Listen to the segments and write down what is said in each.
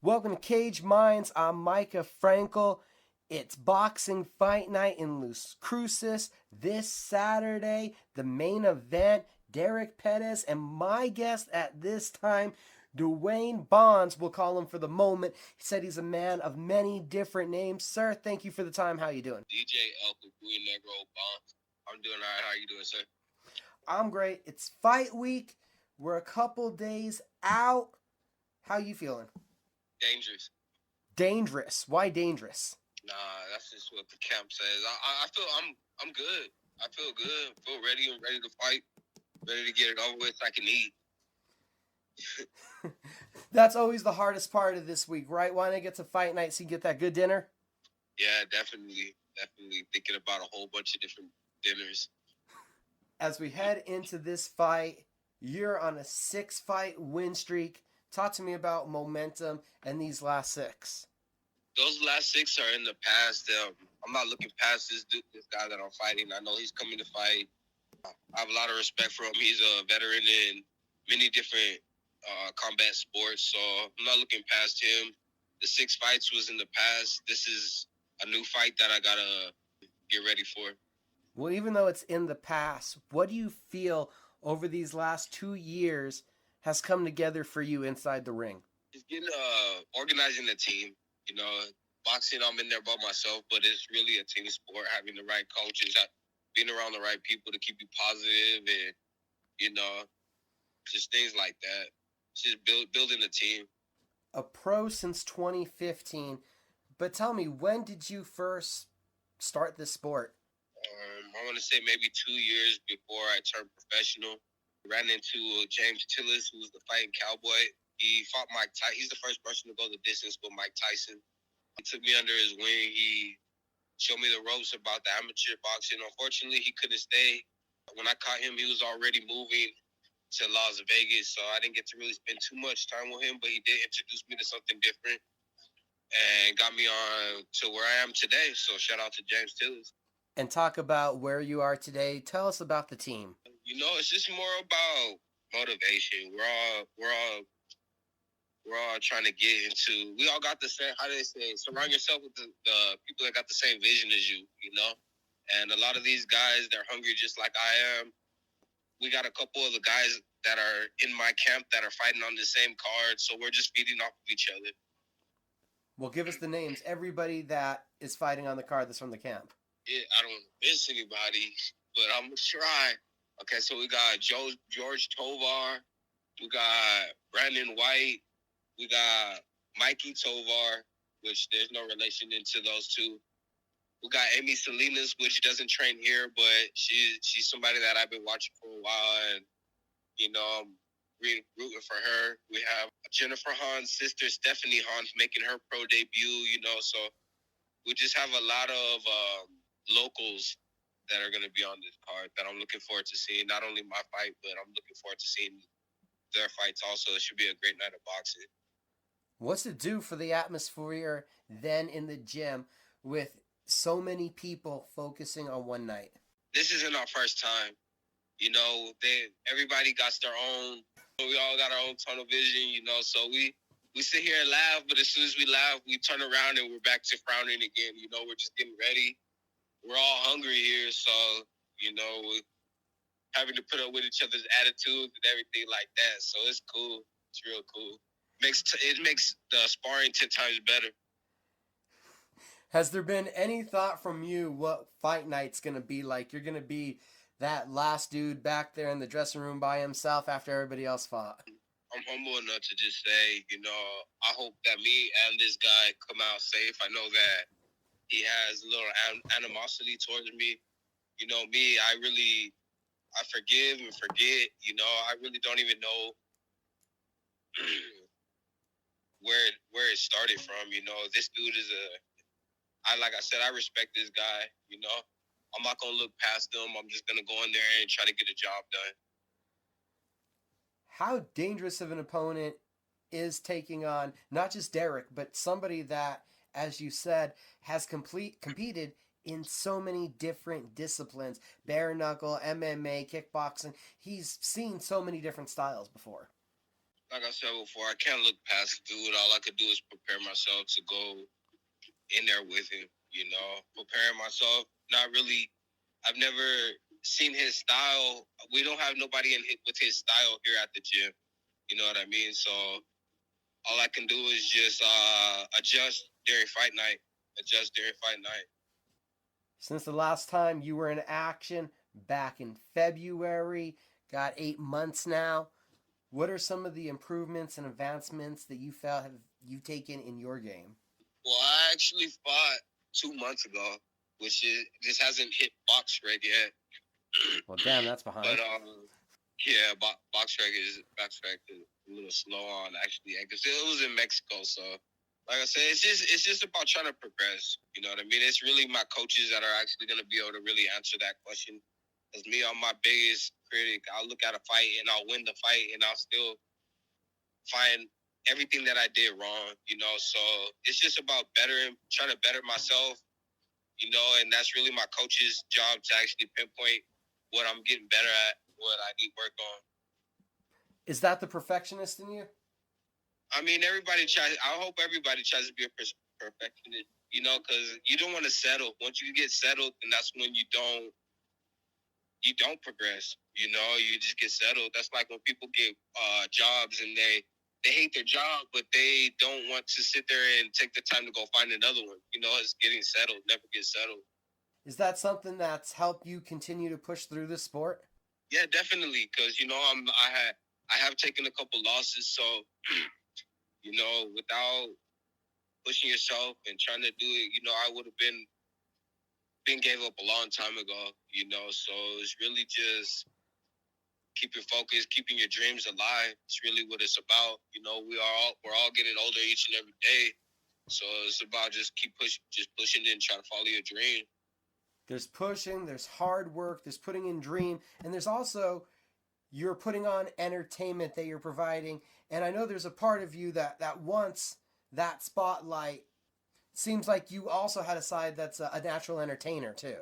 Welcome to Cage Minds. I'm Mika Frankl. It's boxing fight night in Las Cruces this Saturday. The main event, Derek Perez, and my guest at this time, Dewayne Bonds. We'll call him for the moment. He said he's a man of many different names. Sir, thank you for the time. How you doing? DJ El Capuy Negro Bonds. I'm doing all right. How you doing, sir? I'm great. It's fight week. We're a couple days out. How you feeling? Dangerous. Dangerous. Why dangerous? Nah, that's just what the camp says. I feel I'm good. I feel good. I feel ready. I'm ready to fight. Ready to get it over with so I can eat. That's always the hardest part of this week, right? Why not get to fight night so you get that good dinner? Yeah, definitely. Definitely thinking about a whole bunch of different dinners. As we head into this fight, you're on a 6-fight win streak. Talk to me about momentum and these last 6. Those last 6 are in the past. I'm not looking past this guy that I'm fighting. I know he's coming to fight. I have a lot of respect for him. He's a veteran in many different combat sports, so I'm not looking past him. The 6 fights was in the past. This is a new fight that I gotta get ready for. Well, even though it's in the past, what do you feel over these last 2 years has come together for you inside the ring? It's getting organizing the team. You know, boxing, I'm in there by myself, but it's really a team sport. Having the right coaches, being around the right people to keep you positive, and you know, just things like that. Just building the team. A pro since 2015, but tell me, when did you first start this sport? I want to say maybe 2 years before I turned professional. Ran into James Tillis, who's the fighting cowboy. He fought Mike Tyson. He's the first person to go the distance with Mike Tyson. He took me under his wing. He showed me the ropes about the amateur boxing. Unfortunately, he couldn't stay. When I caught him, he was already moving to Las Vegas, so I didn't get to really spend too much time with him, but he did introduce me to something different and got me on to where I am today. So shout out to James Tillis. And talk about where you are today. Tell us about the team. You know, it's just more about motivation. We're all trying to get into. We all got the same. How do they say? Surround yourself with the people that got the same vision as you. You know, and a lot of these guys, they're hungry just like I am. We got a couple of the guys that are in my camp that are fighting on the same card, so we're just feeding off of each other. Well, give us the names. Everybody that is fighting on the card that's from the camp. Yeah, I don't miss anybody, but I'm gonna try. Okay, so we got George Tovar, we got Brandon White, we got Mikey Tovar, which there's no relation into those two. We got Amy Salinas, which doesn't train here, but she's somebody that I've been watching for a while, and you know, I'm really rooting for her. We have Jennifer Hahn's sister, Stephanie Hahn, making her pro debut. You know, so we just have a lot of locals that are going to be on this card that I'm looking forward to seeing. Not only my fight, but I'm looking forward to seeing their fights also. It should be a great night of boxing. What's it do for the atmosphere then in the gym with so many people focusing on one night? This isn't our first time. You know, everybody got their own. We all got our own tunnel vision, you know, so we sit here and laugh, but as soon as we laugh, we turn around and we're back to frowning again. You know, we're just getting ready. We're all hungry here, so, you know, we're having to put up with each other's attitudes and everything like that. So it's cool. It's real cool. It makes the sparring 10 times better. Has there been any thought from you what fight night's going to be like? You're going to be that last dude back there in the dressing room by himself after everybody else fought. I'm humble enough to just say, you know, I hope that me and this guy come out safe. I know that he has a little animosity towards me. You know, me, I forgive and forget. You know, I really don't even know where it started from. You know, this dude is like I said, I respect this guy. You know, I'm not going to look past him. I'm just going to go in there and try to get a job done. How dangerous of an opponent is taking on not just Derek, but somebody that, as you said, has competed in so many different disciplines, bare knuckle, MMA, kickboxing. He's seen so many different styles before. like I said before, I can't look past the dude. All I could do is prepare myself to go in there with him. Preparing myself. Not really. I've never seen his style. We don't have nobody with his style here at the gym. You know what I mean? So all I can do is just adjust during fight night. Adjust during fight night. Since the last time you were in action back in February, got 8 months now. What are some of the improvements and advancements that you felt you've taken in your game? Well, I actually fought 2 months ago, which just hasn't hit box rec yet. Well, damn, that's behind. But yeah, box rec is a little slow on actually because it was in Mexico. So, like I said, it's just about trying to progress. You know what I mean? It's really my coaches that are actually going to be able to really answer that question. Because me, I'm my biggest critic. I'll look at a fight and I'll win the fight and I'll still find everything that I did wrong. So it's just about trying to better myself. And that's really my coach's job to actually pinpoint what I'm getting better at, what I need work on. Is that the perfectionist in you? I mean, I hope everybody tries to be a perfectionist, because you don't want to settle. Once you get settled, then that's when you don't progress. You just get settled. That's like when people get jobs and they hate their job, but they don't want to sit there and take the time to go find another one. It's getting settled, never get settled. Is that something that's helped you continue to push through this sport? Yeah, definitely. Because I have taken a couple losses, so without pushing yourself and trying to do it, I would have been gave up a long time ago. So it's really just keep your focus, keeping your dreams alive. It's really what it's about. We're all getting older each and every day. So it's about just pushing and trying to follow your dream. There's pushing, there's hard work, there's putting in dream, and there's also you're putting on entertainment that you're providing. And I know there's a part of you that wants that spotlight. Seems like you also had a side that's a natural entertainer too.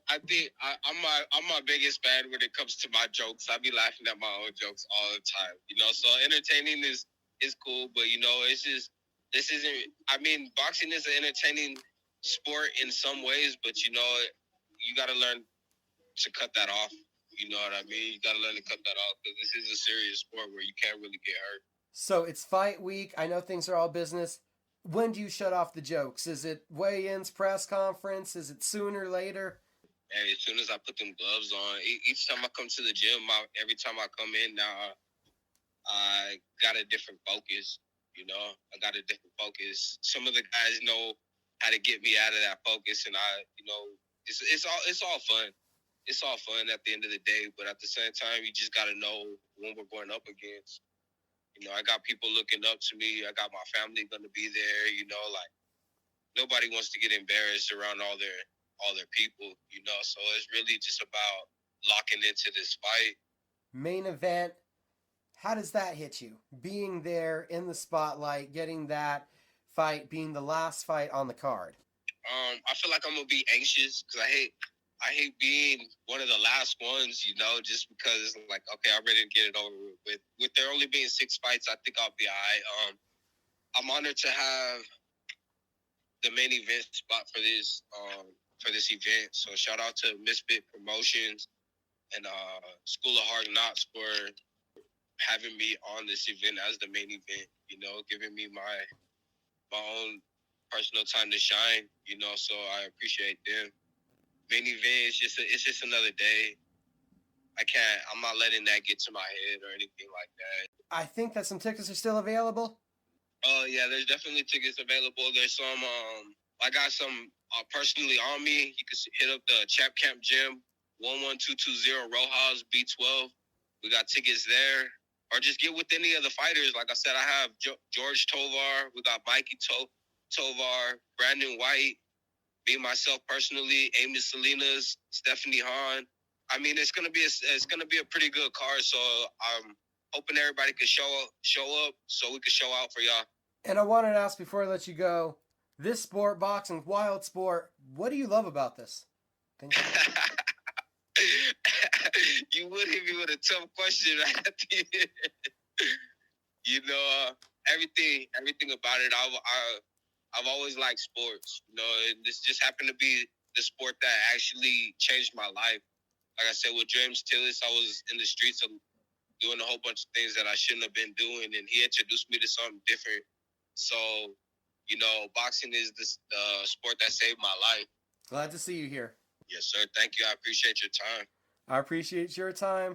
I think I'm my biggest fan when it comes to my jokes. I be laughing at my own jokes all the time. So entertaining is cool, but this isn't. I mean, boxing is an entertaining sport in some ways, but you got to learn to cut that off. You know what I mean? You got to learn to cut that off because this is a serious sport where you can't really get hurt. So it's fight week. I know things are all business. When do you shut off the jokes? Is it weigh-ins, press conference? Is it sooner, later? Hey, as soon as I put them gloves on, each time I come to the gym, every time I come in now, I got a different focus. I got a different focus. Some of the guys know how to get me out of that focus, and it's all fun. It's all fun at the end of the day, but at the same time, you just got to know when we're going up against. I got people looking up to me. I got my family going to be there. Like nobody wants to get embarrassed around all their people. So it's really just about locking into this fight. Main event. How does that hit you? Being there in the spotlight, getting that fight, being the last fight on the card. I feel like I'm gonna be anxious because I hate being one of the last ones, just because it's like, okay, I'm ready to get it over with. With there only being 6 fights, I think I'll be all right. I'm honored to have the main event spot for this event. So shout out to Misfit Promotions and School of Hard Knocks for having me on this event as the main event, giving me my own personal time to shine, so I appreciate them. Main event it's just another day. I'm not letting that get to my head or anything like that. I think that some tickets are still available. Yeah, there's definitely tickets available. There's some I got some personally on me. You can hit up the Chap Camp Gym, 11220 Rojas B12. We got tickets there. Or just get with any of the fighters. Like I said, I have George Tovar. We got Mikey Tovar, Brandon White, me, myself personally, Amy Salinas, Stephanie Hahn. I mean, it's gonna be a pretty good card. So I'm hoping everybody can show up so we can show out for y'all. And I wanted to ask before I let you go, this sport, boxing, wild sport, what do you love about this? You would hit me with a tough question right at the end. You know, everything about it. I've always liked sports. You know, and this just happened to be the sport that actually changed my life. Like I said, with James Tillis, I was in the streets of doing a whole bunch of things that I shouldn't have been doing, and he introduced me to something different. So, you know, boxing is the sport that saved my life. Glad to see you here. Yes, sir. Thank you. I appreciate your time. I appreciate your time.